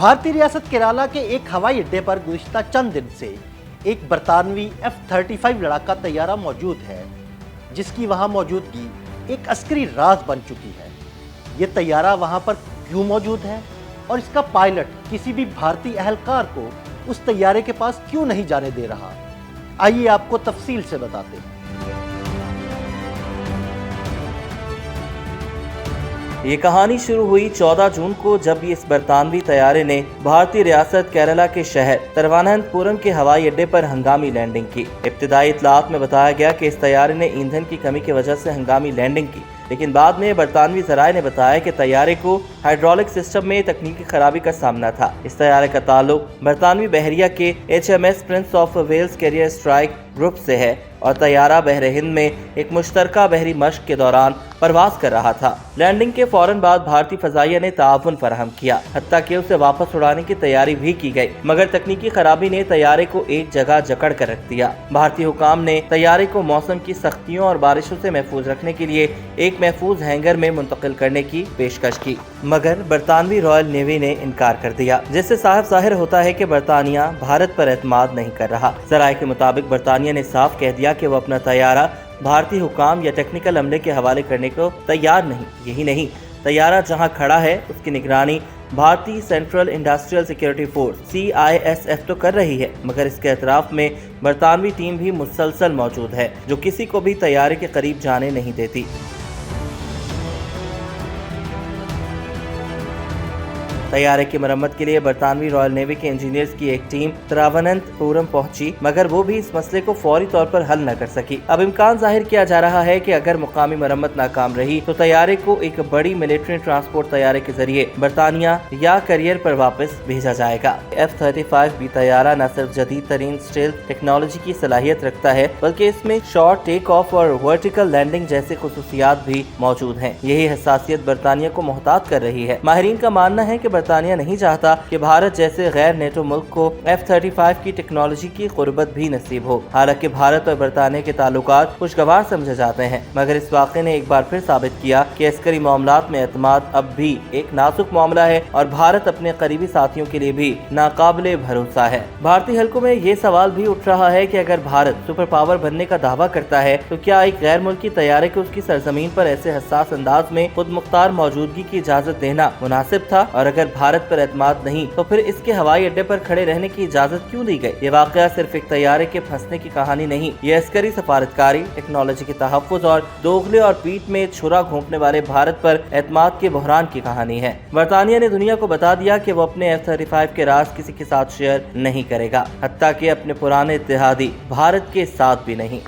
भारतीय रियासत केरला के एक हवाई अड्डे पर गुज़िश्ता चंद दिन से एक बरतानवी F-35 लड़ाका तैयारा मौजूद है, जिसकी वहां मौजूदगी एक अस्करी राज बन चुकी है। ये तैयारा वहां पर क्यों मौजूद है और इसका पायलट किसी भी भारतीय अहलकार को उस तैयारे के पास क्यों नहीं जाने दे रहा, आइए आपको तफसील से बताते हैं। ये कहानी शुरू हुई 14 जून को, जब इस बरतानवी तैयारे ने भारतीय रियासत केरला के शहर तिरुवनंतपुरम के हवाई अड्डे पर हंगामी लैंडिंग की। इब्तिदाई इत्तलात में बताया गया कि इस तैयारे ने ईंधन की कमी की वजह से हंगामी लैंडिंग की, लेकिन बाद में बरतानवी ज़राए ने बताया कि तैयारे को हाइड्रोलिक सिस्टम में तकनीकी खराबी का सामना था। इस तैयारे का ताल्लुक बरतानवी बहरिया के HMS Prince of Wales carrier strike group से है और तैयारा बहरे हिंद में एक मुश्तरका बहरी मश्क के दौरान परवाज कर रहा था। लैंडिंग के फौरन बाद भारतीय फजाइया ने ताउन फराहम किया, हत्ता कि उसे वापस उड़ाने की तैयारी भी की गई, मगर तकनीकी खराबी ने तैयारे को एक जगह जकड़ कर रख दिया। भारतीय हुकाम ने तैयारे को मौसम की सख्तियों और बारिशों से महफूज रखने के लिए एक महफूज हैंगर में मुंतकिल करने की पेशकश की, मगर बरतानवी रॉयल नेवी ने इनकार कर दिया, जिससे साफ जाहिर होता है कि बरतानिया भारत पर एतमाद नहीं कर रहा। ज़राए के मुताबिक बरतानिया ने साफ कह दिया कि वो अपना तैयारा भारतीय हुकाम या टेक्निकल अमले के हवाले करने को तैयार नहीं। यही नहीं, तैयारा जहां खड़ा है उसकी निगरानी भारतीय central industrial security force CISF तो कर रही है, मगर इसके अतराफ में बरतानवी टीम भी मुसलसल मौजूद है, जो किसी को भी तैयारे के करीब जाने नहीं देती। तैयारे की मरम्मत के लिए बरतानवी रॉयल नेवी के इंजीनियर्स की एक टीम तिरुवनंतपुरम पहुंची, मगर वो भी इस मसले को फौरी तौर पर हल न कर सकी। अब इम्कान जाहिर किया जा रहा है कि अगर मुकामी मरम्मत नाकाम रही तो तैयारे को एक बड़ी मिलिट्री ट्रांसपोर्ट तैयारे के जरिए बरतानिया या करियर पर वापस भेजा जाएगा। F-35 भी तैयारा न सिर्फ जदीद तरीन स्टेल्थ टेक्नोलॉजी की सलाहियत रखता है, बल्कि इसमें शॉर्ट टेक ऑफ और वर्टिकल लैंडिंग जैसे खुसूसियात भी मौजूद हैं। यही हसासियत बरतानिया को मोहतात कर रही है। माहिरीन का मानना है कि बरतानिया नहीं चाहता कि भारत जैसे गैर नेटो मुल्क को F-35 की टेक्नोलॉजी की कुर्बत भी नसीब हो। हालांकि भारत और बरतानिया के ताल्लुकात खुशगवार समझे जाते हैं, मगर इस वाक़े ने एक बार फिर साबित किया कि अस्करी मामलात में एतमाद अब भी एक नाजुक मामला है और भारत अपने करीबी साथियों के लिए भी नाकाबिले भरोसा है। भारतीय हलकों में ये सवाल भी उठ रहा है कि अगर भारत सुपर पावर बनने का दावा करता है तो क्या एक गैर मुल्की तैयारे को उसकी सरजमीन पर ऐसे हसास अंदाज में खुद मुख्तार मौजूदगी की इजाजत देना मुनासिब था? और अगर भारत पर एतमाद नहीं तो फिर इसके हवाई अड्डे पर खड़े रहने की इजाजत क्यों दी गई? ये वाकया सिर्फ एक तैयारे के फंसने की कहानी नहीं, ये अस्करी सफारतकारी, टेक्नोलॉजी के तहफ्फुज़ और दोगले और पीठ में छुरा घोंपने वाले भारत पर एतमाद के बहरान की कहानी है। बरतानिया ने दुनिया को बता दिया कि वो अपने F-35 के राज किसी के साथ शेयर नहीं करेगा, हत्ता कि अपने पुराने इत्तेहादी भारत के साथ भी नहीं।